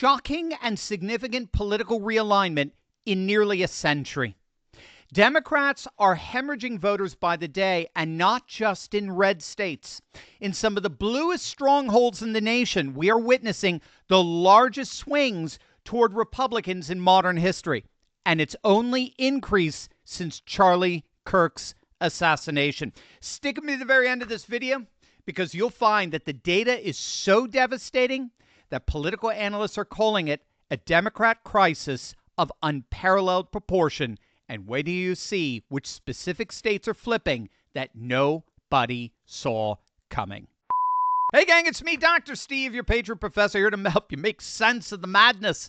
shocking and significant political realignment in nearly a century. Democrats are hemorrhaging voters by the day, and not just in red states. In some of the bluest strongholds in the nation, we are witnessing the largest swings toward Republicans in modern history. And it's only increased since Charlie Kirk's assassination. Stick with me to the very end of this video, because you'll find that the data is so devastating that political analysts are calling it a Democrat crisis of unparalleled proportion. And wait till you see which specific states are flipping that nobody saw coming. Hey gang, it's me, Dr. Steve, your patriot professor, here to help you make sense of the madness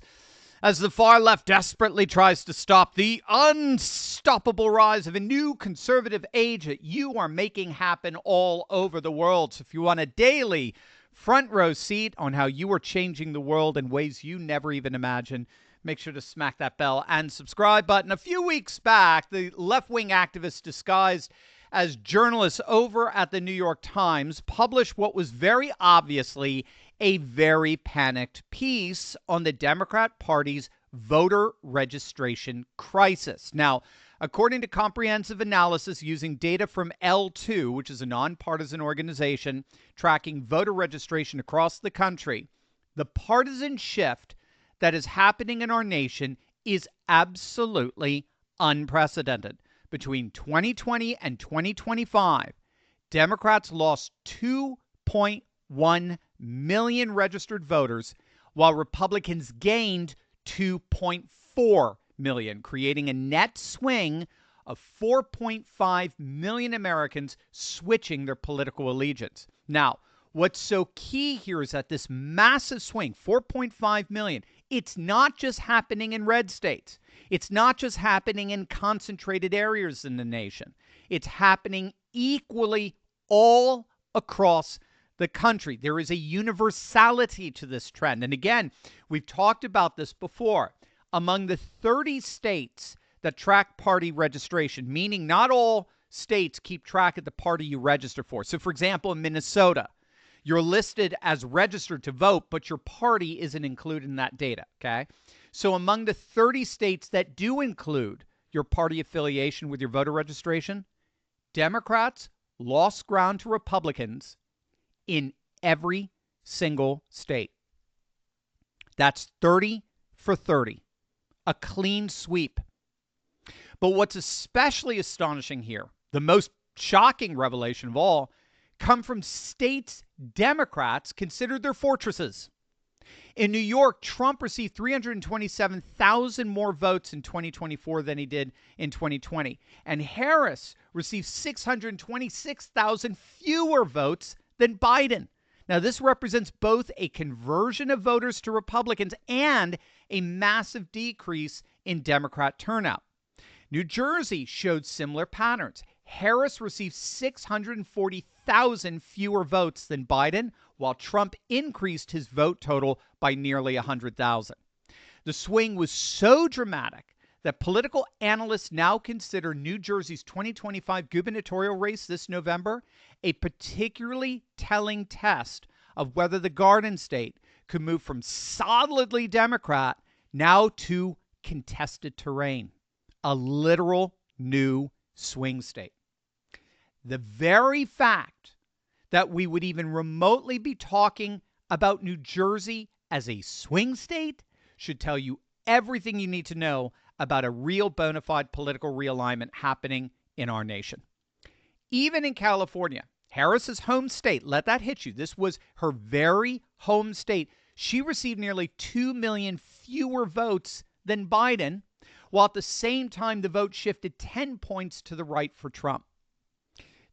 as the far left desperately tries to stop the unstoppable rise of a new conservative age that you are making happen all over the world. So if you want a daily front row seat on how you are changing the world in ways you never even imagined, make sure to smack that bell and subscribe button. A few weeks back, the left-wing activists disguised as journalists over at the New York Times published what was very obviously a very panicked piece on the Democrat Party's voter registration crisis. Now, according to comprehensive analysis using data from L2, which is a nonpartisan organization tracking voter registration across the country, the partisan shift that is happening in our nation is absolutely unprecedented. Between 2020 and 2025, Democrats lost 2.1 million registered voters, while Republicans gained 2.4 million, creating a net swing of 4.5 million Americans switching their political allegiance. Now, what's so key here is that this massive swing, 4.5 million, it's not just happening in red states. It's not just happening in concentrated areas in the nation. It's happening equally all across the country. There is a universality to this trend. And again, we've talked about this before. Among the 30 states that track party registration, meaning not all states keep track of the party you register for. So, for example, in Minnesota, you're listed as registered to vote, but your party isn't included in that data, okay? So among the 30 states that do include your party affiliation with your voter registration, Democrats lost ground to Republicans in every single state. That's 30 for 30, a clean sweep. But what's especially astonishing here, the most shocking revelation of all, come from states Democrats considered their fortresses. In New York, Trump received 327,000 more votes in 2024 than he did in 2020. And Harris received 626,000 fewer votes than Biden. Now, this represents both a conversion of voters to Republicans and a massive decrease in Democrat turnout. New Jersey showed similar patterns. Harris received 640,000 fewer votes than Biden, while Trump increased his vote total by nearly 100,000. The swing was so dramatic that political analysts now consider New Jersey's 2025 gubernatorial race this November a particularly telling test of whether the Garden State could move from solidly Democrat now to contested terrain, a literal new swing state. The very fact that we would even remotely be talking about New Jersey as a swing state should tell you everything you need to know about a real bona fide political realignment happening in our nation. Even in California, Harris's home state, let that hit you. This was her very home state. She received nearly 2 million fewer votes than Biden, while at the same time the vote shifted 10 points to the right for Trump.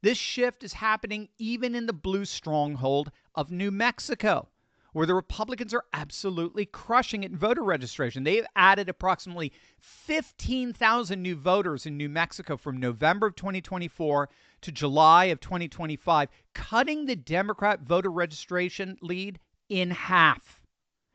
This shift is happening even in the blue stronghold of New Mexico, where the Republicans are absolutely crushing it in voter registration. They've added approximately 15,000 new voters in New Mexico from November of 2024 to July of 2025, cutting the Democrat voter registration lead in half.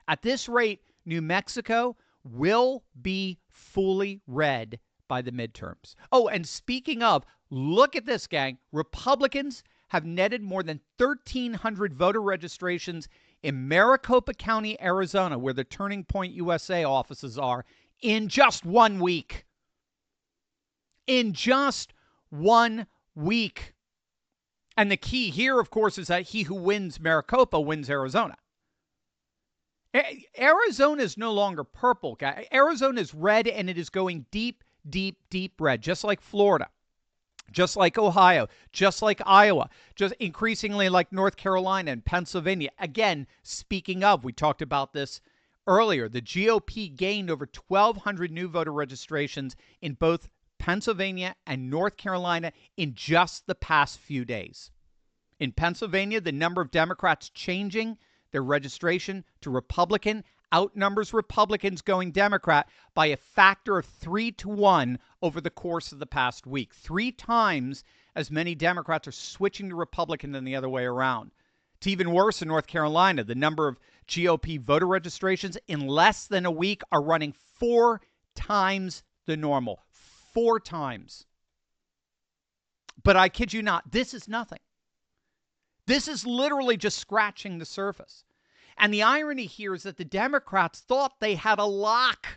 At this rate, New Mexico will be fully red by the midterms. Oh, and speaking of, look at this, gang. Republicans have netted more than 1,300 voter registrations in Maricopa County, Arizona, where the Turning Point USA offices are, in just 1 week. In just 1 week. And the key here, of course, is that he who wins Maricopa wins Arizona. Arizona is no longer purple. Arizona is red, and it is going deep, deep, deep red, just like Florida, just like Ohio, just like Iowa, just increasingly like North Carolina and Pennsylvania. Again, speaking of, we talked about this earlier, the GOP gained over 1,200 new voter registrations in both Pennsylvania and North Carolina in just the past few days. In Pennsylvania, the number of Democrats changing their registration to Republican outnumbers Republicans going Democrat by a factor of 3-1 over the course of the past week. 3 times as many Democrats are switching to Republican than the other way around. It's even worse in North Carolina. The number of GOP voter registrations in less than a week are running 4 times the normal. 4 times. But I kid you not, this is nothing. This is literally just scratching the surface. And the irony here is that the Democrats thought they had a lock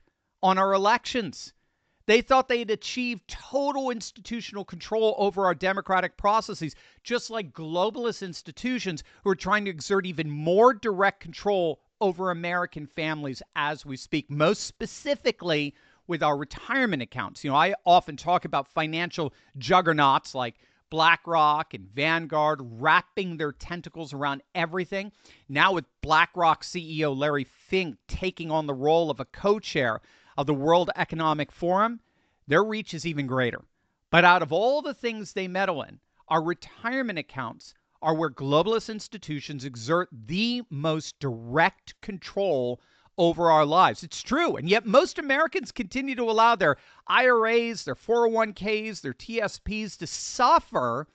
on our elections. They thought they had achieved total institutional control over our democratic processes, just like globalist institutions who are trying to exert even more direct control over American families as we speak, most specifically with our retirement accounts. You know, I often talk about financial juggernauts like BlackRock and Vanguard wrapping their tentacles around everything. Now with BlackRock CEO Larry Fink taking on the role of a co-chair of the World Economic Forum, their reach is even greater. But out of all the things they meddle in, our retirement accounts are where globalist institutions exert the most direct control over our lives. It's true. And yet most Americans continue to allow their IRAs, their 401ks, their TSPs to suffer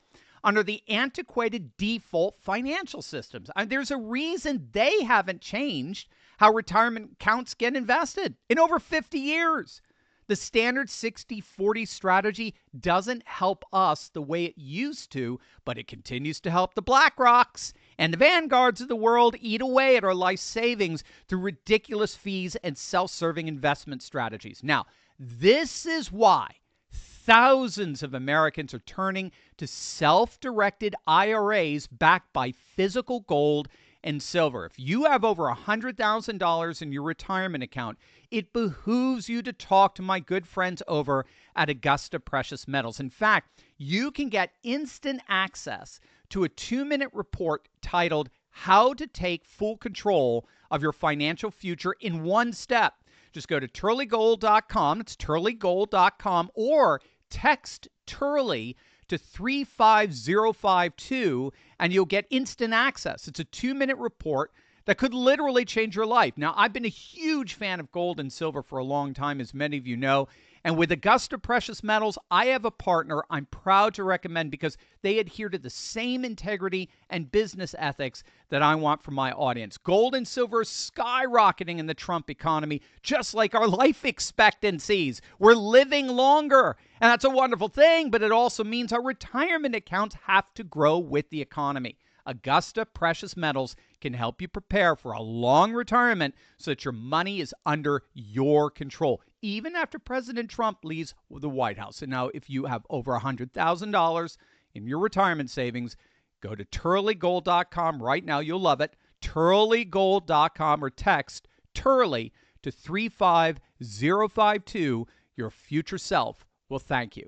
under the antiquated default financial systems. And there's a reason they haven't changed how retirement accounts get invested in over 50 years. The standard 60-40 strategy doesn't help us the way it used to, but it continues to help the BlackRocks and the Vanguards of the world eat away at our life savings through ridiculous fees and self-serving investment strategies. Now, this is why thousands of Americans are turning to self-directed IRAs backed by physical gold and silver. If you have over $100,000 in your retirement account, it behooves you to talk to my good friends over at Augusta Precious Metals. In fact, you can get instant access to a 2-minute report titled How to Take Full Control of Your Financial Future in 1 Step. Just go to turleygold.com. It's turleygold.com, or text Turley to 35052 and you'll get instant access. It's a 2-minute report that could literally change your life. Now, I've been a huge fan of gold and silver for a long time, as many of you know. And with Augusta Precious Metals, I have a partner I'm proud to recommend because they adhere to the same integrity and business ethics that I want for my audience. Gold and silver are skyrocketing in the Trump economy, just like our life expectancies. We're living longer, and that's a wonderful thing, but it also means our retirement accounts have to grow with the economy. Augusta Precious Metals can help you prepare for a long retirement so that your money is under your control, even after President Trump leaves the White House. And now, if you have over $100,000 in your retirement savings, go to turleygold.com right now. You'll love it. Turleygold.com, or text Turley to 35052. Your future self will thank you.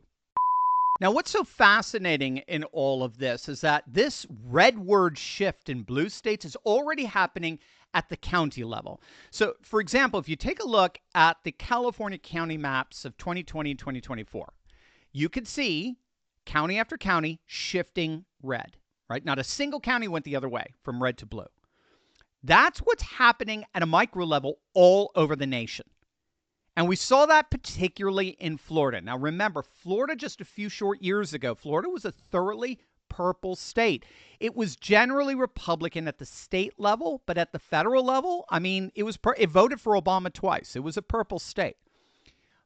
Now, what's so fascinating in all of this is that this red word shift in blue states is already happening at the county level. So, for example, if you take a look at the California county maps of 2020 and 2024, you could see county after county shifting red, right? Not a single county went the other way from red to blue. That's what's happening at a micro level all over the nation. And we saw that particularly in Florida. Now, remember, Florida just a few short years ago, Florida was a thoroughly purple state. It was generally Republican at the state level, but at the federal level, I mean, it voted for Obama twice. It was a purple state.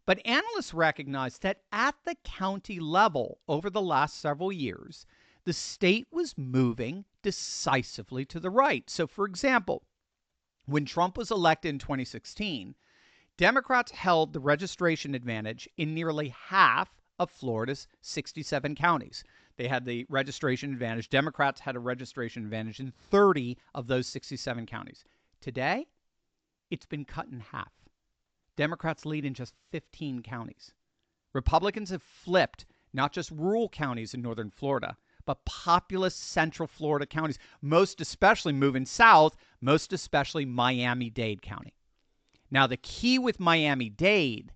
But analysts recognize that at the county level over the last several years, the state was moving decisively to the right. So, for example, When Trump was elected in 2016, Democrats held the registration advantage in nearly half of Florida's 67 counties. They had the registration advantage. Democrats had a registration advantage in 30 of those 67 counties. Today, it's been cut in half. Democrats lead in just 15 counties. Republicans have flipped not just rural counties in northern Florida, but populous central Florida counties, most especially moving south, most especially Miami-Dade County. Now, the key with Miami-Dade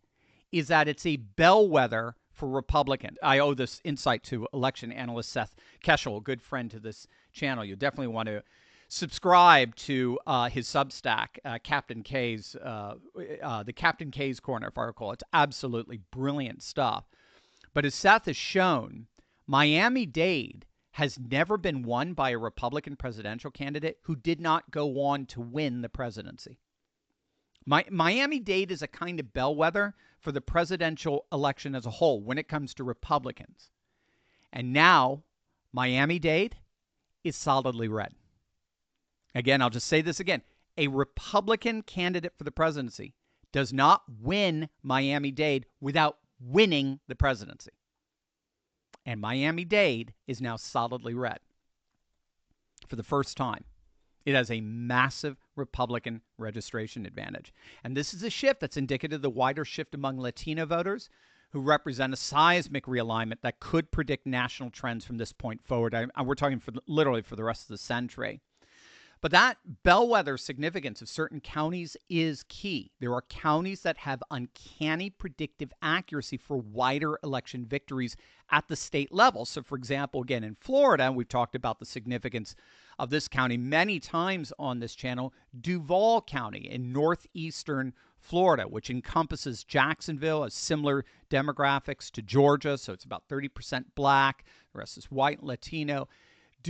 is that it's a bellwether for Republicans. I owe this insight to election analyst Seth Keshel, a good friend to this channel. You definitely want to subscribe to his Substack, Captain K's, the Captain K's Corner, if I recall. It's absolutely brilliant stuff. But as Seth has shown, Miami-Dade has never been won by a Republican presidential candidate who did not go on to win the presidency. Miami-Dade is a kind of bellwether for the presidential election as a whole when it comes to Republicans. And now, Miami-Dade is solidly red. Again, I'll just say this again. A Republican candidate for the presidency does not win Miami-Dade without winning the presidency. And Miami-Dade is now solidly red for the first time. It has a massive Republican registration advantage. And this is a shift that's indicative of the wider shift among Latino voters who represent a seismic realignment that could predict national trends from this point forward. We're talking literally for the rest of the century. But that bellwether significance of certain counties is key. There are counties that have uncanny predictive accuracy for wider election victories at the state level. So, for example, again, in Florida, we've talked about the significance of this county many times on this channel, Duval County in northeastern Florida, which encompasses Jacksonville, has similar demographics to Georgia. So it's about 30% black. The rest is white and Latino.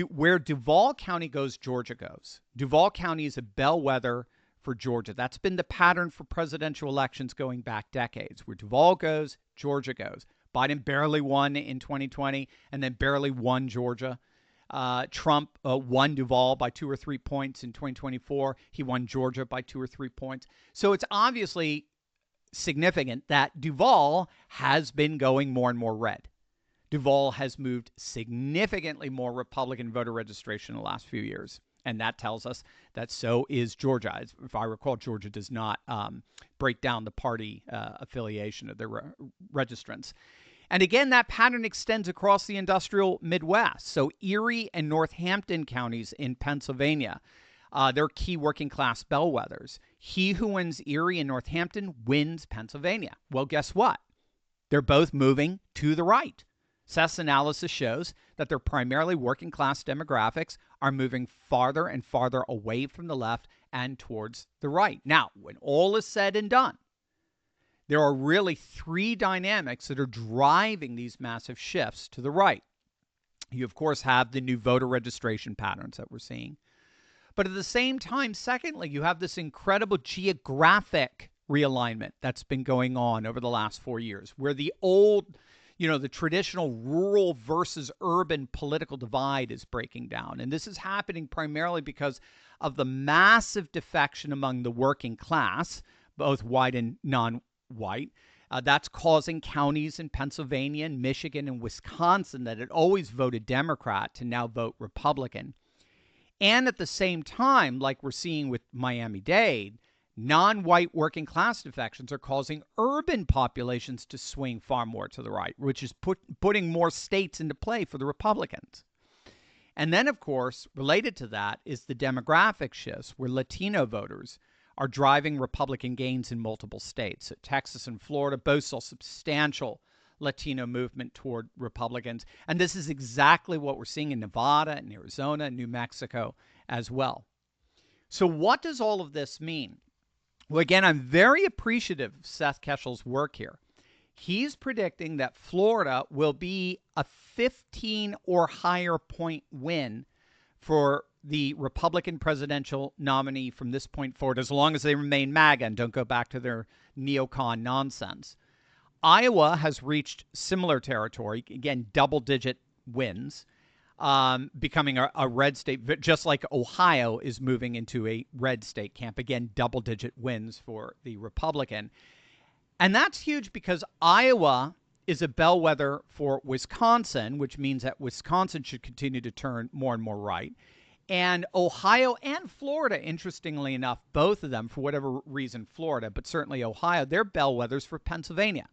Where Duval County goes, Georgia goes. Duval County is a bellwether for Georgia. That's been the pattern for presidential elections going back decades. Where Duval goes, Georgia goes. Biden barely won in 2020 and then barely won Georgia. Trump won Duval by 2 or 3 points in 2024. He won Georgia by 2 or 3 points. So it's obviously significant that Duval has been going more and more red. Duval has moved significantly more Republican voter registration in the last few years. And that tells us that so is Georgia. If I recall, Georgia does not break down the party affiliation of their registrants. And again, that pattern extends across the industrial Midwest. So Erie and Northampton counties in Pennsylvania, they're key working class bellwethers. He who wins Erie and Northampton wins Pennsylvania. Well, guess what? They're both moving to the right. Seth's analysis shows that their primarily working class demographics are moving farther and farther away from the left and towards the right. Now, when all is said and done, there are really three dynamics that are driving these massive shifts to the right. You, of course, have the new voter registration patterns that we're seeing. But at the same time, secondly, you have this incredible geographic realignment that's been going on over the last 4 years, where the old, the traditional rural versus urban political divide is breaking down. And this is happening primarily because of the massive defection among the working class, both white and non-white. That's causing counties in Pennsylvania and Michigan and Wisconsin that had always voted Democrat to now vote Republican. And at the same time, like we're seeing with Miami-Dade, non-white working class defections are causing urban populations to swing far more to the right, which is putting more states into play for the Republicans. And then, of course, related to that is the demographic shifts where Latino voters are driving Republican gains in multiple states. So Texas and Florida both saw substantial Latino movement toward Republicans. And this is exactly what we're seeing in Nevada and Arizona and New Mexico as well. So what does all of this mean? Well, again, I'm very appreciative of Seth Keshel's work here. He's predicting that Florida will be a 15 or higher point win for the Republican presidential nominee from this point forward, as long as they remain MAGA and don't go back to their neocon nonsense. Iowa has reached similar territory, again, double-digit wins. becoming a red state, just like Ohio is moving into a red state camp. Again, double-digit wins for the Republican. And that's huge because Iowa is a bellwether for Wisconsin, which means that Wisconsin should continue to turn more and more right. And Ohio and Florida, interestingly enough, both of them, for whatever reason, Florida, but certainly Ohio, they're bellwethers for Pennsylvania,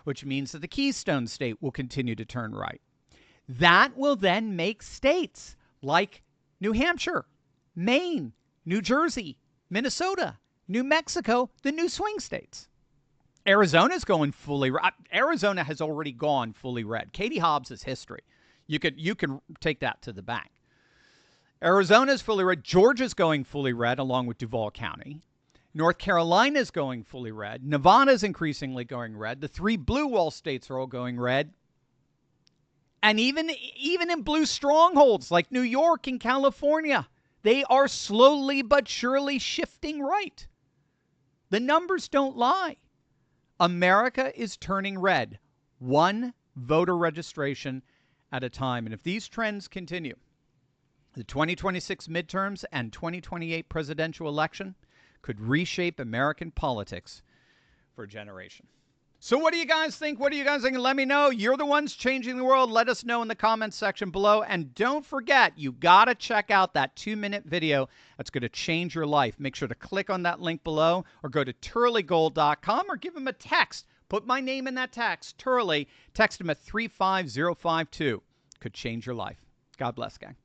which means that the Keystone State will continue to turn right. That will then make states like New Hampshire, Maine, New Jersey, Minnesota, New Mexico, the new swing states. Arizona's going fully red. Arizona has already gone fully red. Katie Hobbs' history. You can take that to the bank. Arizona's fully red. Georgia's going fully red along with Duval County. North Carolina's going fully red. Nevada's increasingly going red. The 3 blue wall states are all going red. And even in blue strongholds like New York and California, they are slowly but surely shifting right. The numbers don't lie. America is turning red, one voter registration at a time. And if these trends continue, the 2026 midterms and 2028 presidential election could reshape American politics for a generation. So what do you guys think? What do you guys think? Let me know. You're the ones changing the world. Let us know in the comments section below. And don't forget, you got to check out that 2-minute video that's going to change your life. Make sure to click on that link below or go to turleygold.com or give him a text. Put my name in that text, Turley. Text him at 35052. Could change your life. God bless, gang.